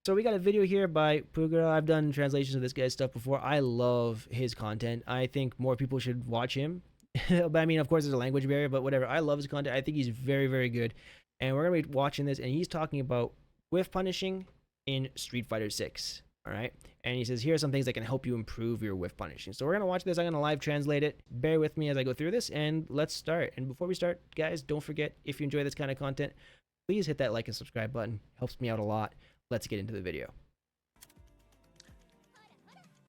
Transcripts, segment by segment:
So we got a video here by Pugera. I've done translations of this guy's stuff before. I love his content. I think more people should watch him. But I mean, of course, there's a language barrier, but whatever. I love his content. I think he's very, very good. And we're going to be watching this, and he's talking about whiff punishing in Street Fighter 6. All right. And he says, here are some things that can help you improve your whiff punishing. So we're going to watch this. I'm going to live translate it. Bear with me as I go through this, and let's start. And before we start, guys, don't forget, if you enjoy this kind of content, please hit that like and subscribe button. Helps me out a lot. Let's get into the video.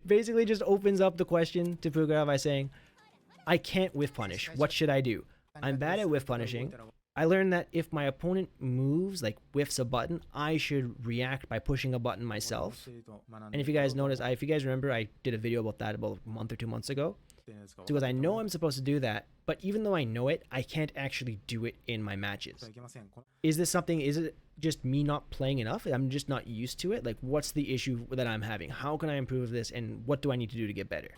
Basically just opens up the question to Pugera by saying, I can't whiff punish. What should I do? I'm bad at whiff punishing. I learned that if my opponent moves, like whiffs a button, I should react by pushing a button myself. And if you guys notice, if you guys remember, I did a video about that about a month or 2 months ago. Because I know I'm supposed to do that, but even though I know it, I can't actually do it in my matches. Is this something, is it just me not playing enough? I'm just not used to it? Like, what's the issue that I'm having? How can I improve this, and what do I need to do to get better?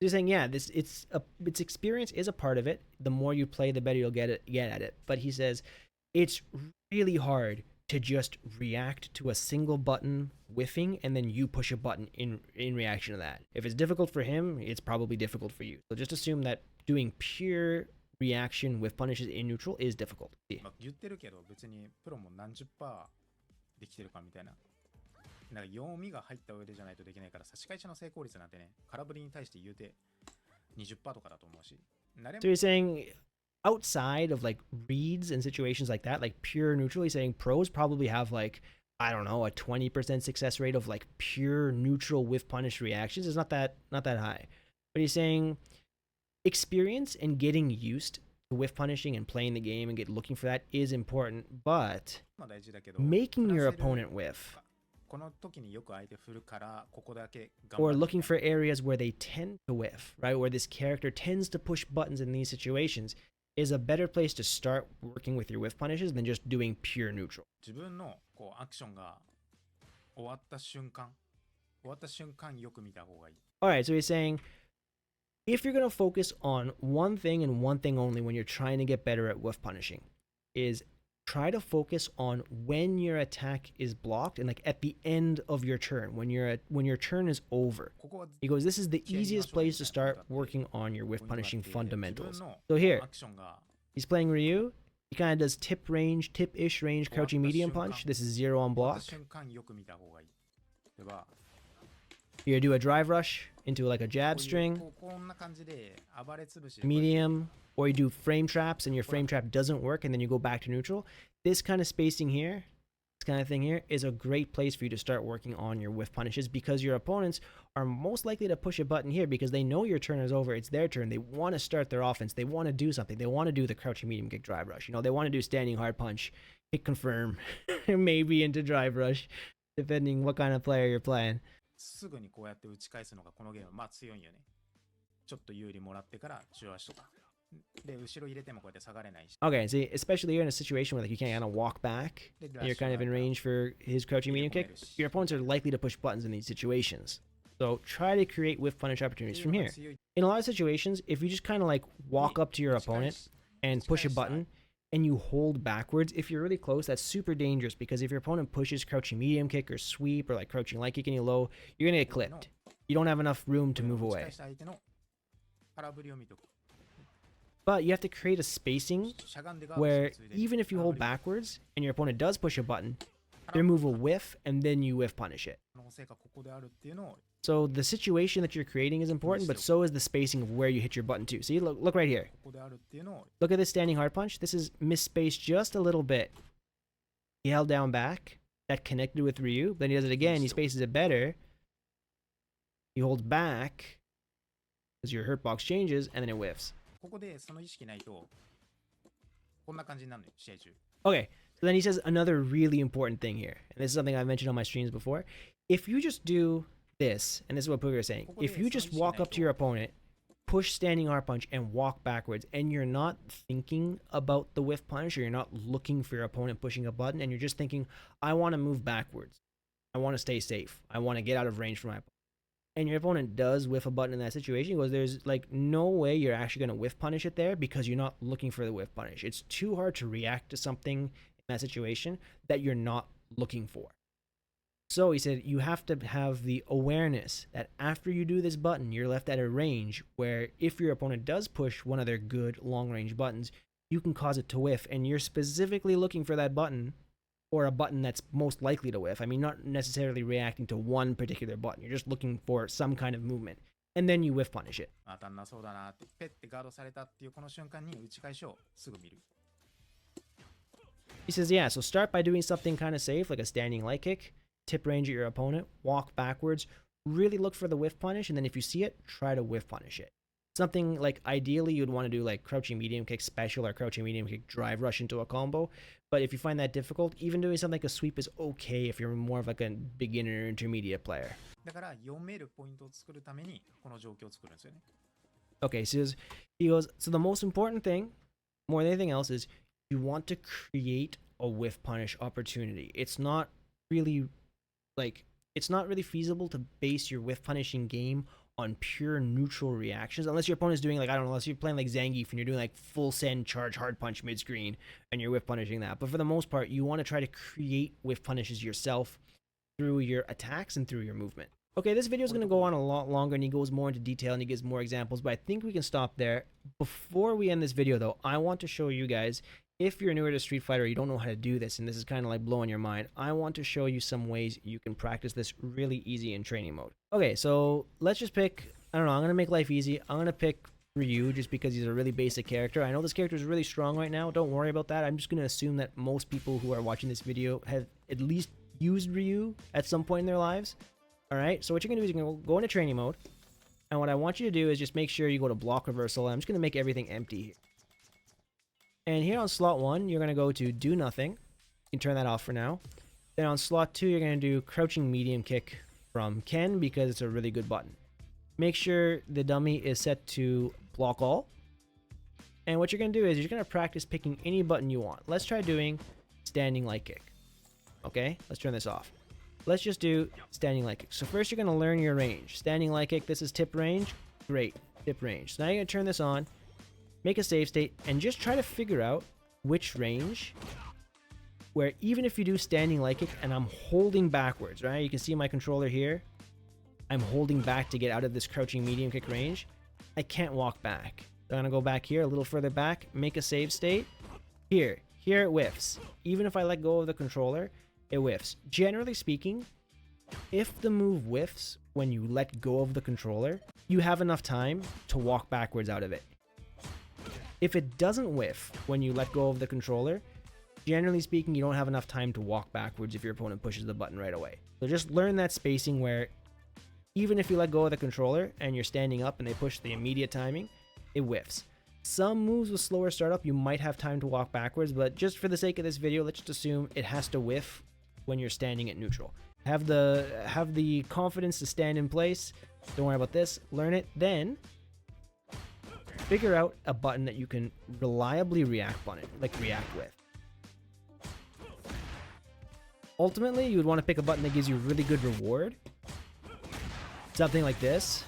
Just saying, yeah, it's experience is a part of it. The more you play, the better you'll get at it. But he says it's really hard to just react to a single button whiffing and then you push a button in reaction to that. If it's difficult for him, it's probably difficult for you. So just assume that doing pure reaction with punishes in neutral is difficult. Yeah. なんか読みが入った上でじゃないとできないから差し返しの成功率なんてね、空振りに対して言うて 20% とかだと思うし。So you're saying outside of like reads and situations like that, like pure neutral, he's saying pros probably have like, I don't know, a 20% success rate of like pure neutral whiff punish reactions. It's not that high. But he's saying experience and getting used to whiff punishing and playing the game and looking for that is important, but making your opponent whiff or looking for areas where they tend to whiff, right, where this character tends to push buttons in these situations is a better place to start working with your whiff punishes than just doing pure neutral. Alright, so he's saying if you're going to focus on one thing and one thing only when you're trying to get better at whiff punishing, is try to focus on when your attack is blocked and like at the end of your turn, when your turn is over. He goes, this is the easiest place to start working on your whiff punishing fundamentals. So here, he's playing Ryu. He kind of does tip-ish range, crouching medium punch. This is 0 on block. Here, do a drive rush into like a jab string, medium, or you do frame traps and your frame trap doesn't work and then you go back to neutral. This kind of spacing here, this kind of thing here, is a great place for you to start working on your whiff punishes because your opponents are most likely to push a button here because they know your turn is over. It's their turn. They want to start their offense. They want to do something. They want to do the crouching medium kick drive rush. You know, they want to do standing hard punch, hit confirm, maybe into drive rush, depending what kind of player you're playing. すぐにこうやって打ち返すのがこのゲームまあ強いんよね。ちょっと有利もらってから中足とか。で後ろ入れてもこうやって下がれないし。Okay, see, especially you're in a situation where like you can't kind of walk back, and you're kind of in range for his crouching medium kick. Your opponents are likely to push buttons in these situations. So try to create whiff punish opportunities from here. In a lot of situations, if you just kind of like walk up to your opponent and push a button, and you hold backwards, if you're really close, that's super dangerous because if your opponent pushes crouching medium kick or sweep or like crouching light kick any low, you're gonna get clipped. You don't have enough room to move away. But you have to create a spacing where even if you hold backwards and your opponent does push a button, their move will whiff and then you whiff punish it. So the situation that you're creating is important, but so is the spacing of where you hit your button too. See, look right here. Look at this standing hard punch. This is misspaced just a little bit. He held down back. That connected with Ryu. Then he does it again. He spaces it better. He holds back because your hurt box changes, and then it whiffs. Okay, so then he says another really important thing here. And this is something I've mentioned on my streams before. If you just do this, and this is what Pugera is saying, if you just walk up to your opponent, push standing hard punch, and walk backwards, and you're not thinking about the whiff punish, or you're not looking for your opponent pushing a button, and you're just thinking, I want to move backwards. I want to stay safe. I want to get out of range for my opponent. and your opponent does whiff a button in that situation, he goes, there's like no way you're actually going to whiff punish it there because you're not looking for the whiff punish. It's too hard to react to something in that situation that you're not looking for. So he said you have to have the awareness that after you do this button, you're left at a range where if your opponent does push one of their good long-range buttons, you can cause it to whiff, and you're specifically looking for that button or a button that's most likely to whiff. I mean, not necessarily reacting to one particular button. You're just looking for some kind of movement, and then you whiff punish it. 当たんなそうだなってペッてガードされたっていうこの瞬間に打ち返しをすぐ見る。 He says, yeah, so start by doing something kind of safe, like a standing light kick, tip range at your opponent, walk backwards, really look for the whiff punish, and then if you see it, try to whiff punish it. Something like ideally you'd want to do like crouching medium kick special or crouching medium kick drive rush into a combo, but if you find that difficult, even doing something like a sweep is okay if you're more of like a beginner or intermediate player. だから読めるポイントを作るためにこの状況を作るんですよね。 Okay, so he goes, so the most important thing, more than anything else, is you want to create a whiff punish opportunity. It's not really feasible to base your whiff punishing game on pure neutral reactions, unless your opponent's doing like, I don't know, unless you're playing like Zangief and you're doing like full send charge hard punch mid screen and you're whiff punishing that. But for the most part, you want to try to create whiff punishes yourself through your attacks and through your movement. Okay, this video is going to go on a lot longer and he goes more into detail and he gives more examples, but I think we can stop there. Before we end this video though, I want to show you guys, if you're newer to Street Fighter, you don't know how to do this, and this is kind of like blowing your mind, I want to show you some ways you can practice this really easy in training mode. Okay, so let's just pick, I don't know, I'm going to make life easy. I'm going to pick Ryu just because he's a really basic character. I know this character is really strong right now. Don't worry about that. I'm just going to assume that most people who are watching this video have at least used Ryu at some point in their lives. Alright, so what you're going to do is you're going to go into training mode. And what I want you to do is just make sure you go to block reversal. I'm just going to make everything empty here. And here on slot 1, you're going to go to do nothing. You can turn that off for now. Then on slot 2, you're going to do crouching medium kick from Ken because it's a really good button. Make sure the dummy is set to block all. And what you're going to do is you're going to practice picking any button you want. Let's try doing standing light kick. Okay, let's turn this off. Let's just do standing light kick. So first you're going to learn your range. Standing light kick, this is tip range. Great, tip range. So now you're going to turn this on, make a save state, and just try to figure out which range where even if you do standing light kick and I'm holding backwards, right? You can see my controller here. I'm holding back to get out of this crouching medium kick range. I can't walk back. So I'm going to go back here, a little further back, make a save state. Here it whiffs. Even if I let go of the controller, it whiffs. Generally speaking, if the move whiffs when you let go of the controller, you have enough time to walk backwards out of it. If it doesn't whiff when you let go of the controller, generally speaking, you don't have enough time to walk backwards if your opponent pushes the button right away. So just learn that spacing where even if you let go of the controller and you're standing up and they push the immediate timing, it whiffs. Some moves with slower startup, you might have time to walk backwards, but just for the sake of this video, let's just assume it has to whiff when you're standing at neutral. Have the confidence to stand in place. Don't worry about this. Learn it. Then figure out a button that you can reliably react with. Ultimately, you would want to pick a button that gives you really good reward. Something like this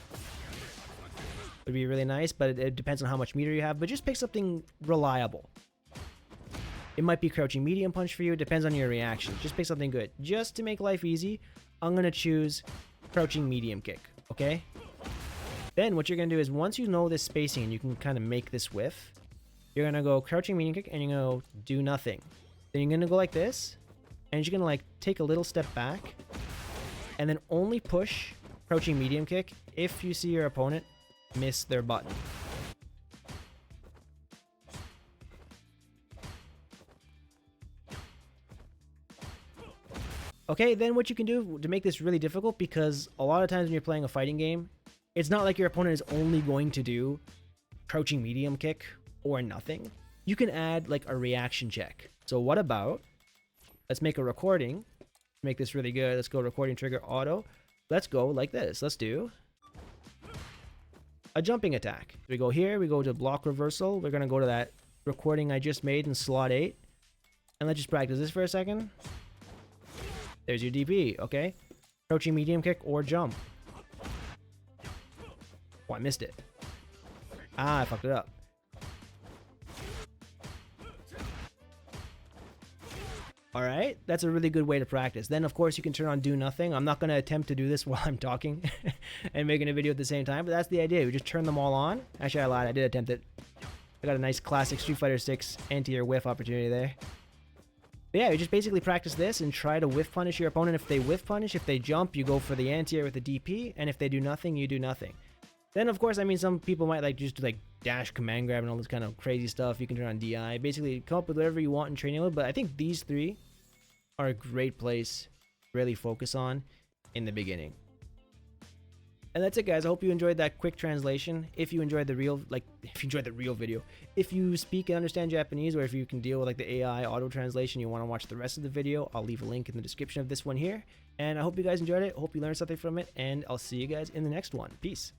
would be really nice, but it depends on how much meter you have. But just pick something reliable. It might be crouching medium punch for you. It depends on your reaction. Just pick something good. Just to make life easy, I'm going to choose crouching medium kick. Okay? Then what you're going to do is once you know this spacing and you can kind of make this whiff, you're going to go crouching medium kick and you're going to do nothing. Then you're going to go like this and you're going to like take a little step back and then only push crouching medium kick if you see your opponent miss their button. Okay, then what you can do to make this really difficult, because a lot of times when you're playing a fighting game, it's not like your opponent is only going to do crouching medium kick or nothing. You can add like a reaction check. So what about, let's make a recording, make this really good. Let's go recording trigger auto. Let's go like this. Let's do a jumping attack. We go here, we go to block reversal. We're going to go to that recording I just made in slot 8. And let's just practice this for a second. There's your DP, okay? Crouching medium kick or jump. Oh, I missed it. Ah, I fucked it up. All right, that's a really good way to practice. Then, of course, you can turn on do nothing. I'm not going to attempt to do this while I'm talking and making a video at the same time, but that's the idea. We just turn them all on. Actually, I lied. I did attempt it. I got a nice classic Street Fighter 6 anti-air whiff opportunity there. But yeah, you just basically practice this and try to whiff punish your opponent. If they whiff punish, if they jump, you go for the anti-air with the DP, and if they do nothing, you do nothing. Then, of course, I mean, some people might like just do like dash command grab and all this kind of crazy stuff. You can turn on DI. Basically, come up with whatever you want in training mode. But I think these three are a great place to really focus on in the beginning. And that's it, guys. I hope you enjoyed that quick translation. If you enjoyed the real video, if you speak and understand Japanese, or if you can deal with like the AI auto translation, you want to watch the rest of the video, I'll leave a link in the description of this one here. And I hope you guys enjoyed it. Hope you learned something from it, and I'll see you guys in the next one. Peace.